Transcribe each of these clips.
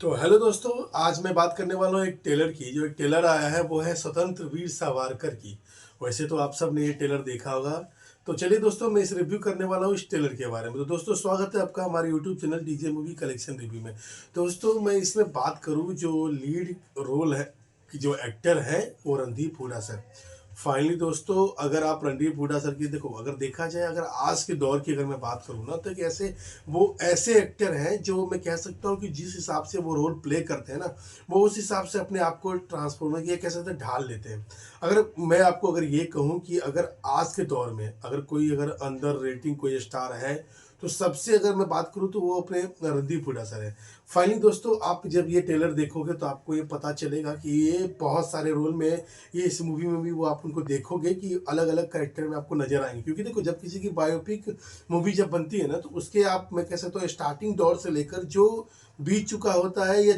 तो हेलो दोस्तों, आज मैं बात करने वाला हूँ एक टेलर की। जो एक टेलर आया है वो है स्वतंत्र वीर सावरकर की। वैसे तो आप सब ने ये टेलर देखा होगा। तो चलिए दोस्तों, मैं इस रिव्यू करने वाला हूँ इस टेलर के बारे में। तो दोस्तों, स्वागत है आपका हमारे YouTube channel DJ movie collection review में। दोस्तों, मैं इसमें बात करूँ जो लीड रोल है कि जो एक्टर है वो रणदीप हुडा सर। फाइनली दोस्तों, अगर आप रणदीप हुडा सर की देखो, अगर देखा जाए, अगर आज के दौर की अगर मैं बात करूँ ना, तो कैसे वो ऐसे एक्टर हैं जो मैं कह सकता हूँ कि जिस हिसाब से वो रोल प्ले करते हैं ना, वो उस हिसाब से अपने आप को ट्रांसफॉर्म किया कह सकते हैं, ढाल लेते हैं। अगर मैं आपको अगर ये कहूँ कि अगर आज के दौर में अगर कोई अगर अंडर रेटिंग कोई स्टार है, तो सबसे अगर मैं बात करूँ तो वो अपने रणदीप हुडा सर है। फाइनली दोस्तों, आप जब ये ट्रेलर देखोगे तो आपको ये पता चलेगा कि ये बहुत सारे रोल में, ये इस मूवी में भी वो आप उनको देखोगे कि अलग अलग कैरेक्टर में आपको नजर आएंगे। क्योंकि देखो, जब किसी की बायोपिक मूवी जब बनती है ना, तो उसके आप मैं कह सकता हूँ स्टार्टिंग दौर से लेकर जो बीत चुका होता है या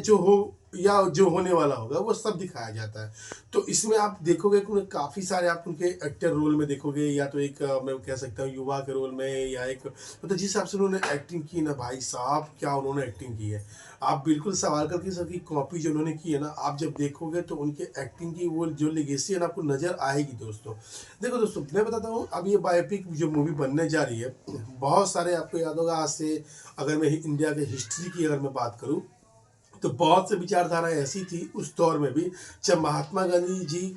जो होने वाला होगा, वो सब दिखाया जाता है। तो इसमें आप देखोगे कि उन्हें काफ़ी सारे आप उनके एक्टर रोल में देखोगे, या तो एक मैं कह सकता हूँ युवा के रोल में, या एक मतलब जिस हिसाब से उन्होंने एक्टिंग की ना, भाई साहब क्या उन्होंने एक्टिंग की है। आप बिल्कुल सावरकर की सबकी कॉपी जो उन्होंने की है ना, आप जब देखोगे तो उनके एक्टिंग की वो जो लेगेसी है ना, आपको नजर आएगी दोस्तों। देखो दोस्तों, मैं बताता हूँ, अब ये बायोपिक जो मूवी बनने जा रही है, बहुत सारे आपको याद होगा आज से, अगर मैं इंडिया के हिस्ट्री की अगर मैं बात करूँ, तो बहुत से विचारधाराएं ऐसी थी उस दौर में भी, जब महात्मा गांधी जी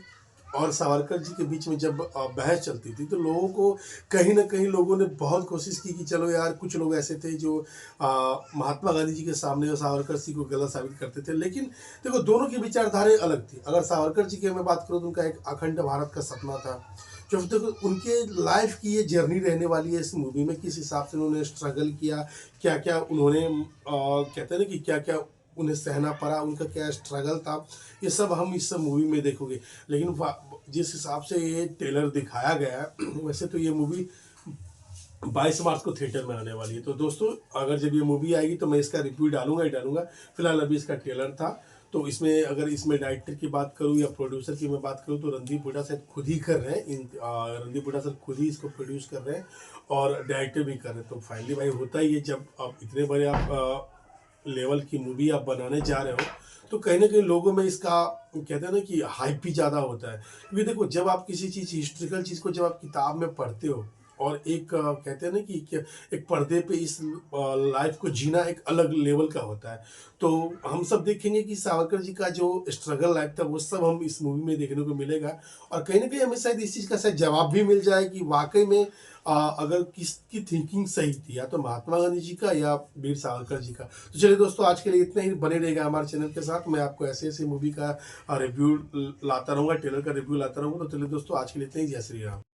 और सावरकर जी के बीच में जब बहस चलती थी, तो लोगों को कहीं ना कहीं लोगों ने बहुत कोशिश की कि चलो यार, कुछ लोग ऐसे थे जो महात्मा गांधी जी के सामने और सावरकर जी को गलत साबित करते थे। लेकिन देखो, दोनों की विचारधाराएं अलग थी। अगर सावरकर जी की मैं बात करूँ तो उनका एक अखंड भारत का सपना था। जो देखो, उनके लाइफ की ये जर्नी रहने वाली है इस मूवी में, किस हिसाब से उन्होंने स्ट्रगल किया, क्या क्या उन्होंने कहते हैं ना कि क्या क्या उन्हें सहना पड़ा, उनका क्या स्ट्रगल था, ये सब हम इस सब मूवी में देखोगे। लेकिन जिस हिसाब से ये ट्रेलर दिखाया गया है वैसे तो ये मूवी 22 मार्च को थिएटर में आने वाली है। तो दोस्तों, अगर जब ये मूवी आएगी तो मैं इसका रिव्यू डालूंगा ही डालूंगा। फिलहाल अभी इसका ट्रेलर था। तो इसमें अगर इसमें डायरेक्टर की बात करूं या प्रोड्यूसर की मैं बात करूं, तो रणदीप हुडा सर खुद ही कर रहे हैं। रणदीप हुडा सर खुद ही इसको प्रोड्यूस कर रहे हैं और डायरेक्टर भी कर रहे हैं। तो फाइनली भाई, होता ही है जब आप इतने बड़े आप लेवल की मूवी आप बनाने जा रहे हो, तो कहीं ना कहीं लोगों में इसका कहते हैं ना कि हाइप भी ज़्यादा होता है। क्योंकि देखो, जब आप किसी चीज़ हिस्ट्रिकल चीज़ को जब आप किताब में पढ़ते हो, और एक कहते हैं ना कि एक पर्दे पे इस लाइफ को जीना एक अलग लेवल का होता है। तो हम सब देखेंगे कि सावरकर जी का जो स्ट्रगल लाइफ था, वो सब हम इस मूवी में देखने को मिलेगा। और कहीं ना कहीं हमें शायद इस चीज़ का शायद जवाब भी मिल जाए कि वाकई में अगर किसकी थिंकिंग सही थी, या तो महात्मा गांधी जी का या वीर सावरकर जी का। तो चलिए दोस्तों, आज के लिए इतना ही। बने रहेगा हमारे चैनल के साथ। मैं आपको ऐसे ऐसे मूवी का रिव्यू लाता रहूँगा, ट्रेलर का रिव्यू लाता रहूँगा। तो चलिए दोस्तों, आज के लिए इतना ही। जय श्री राम।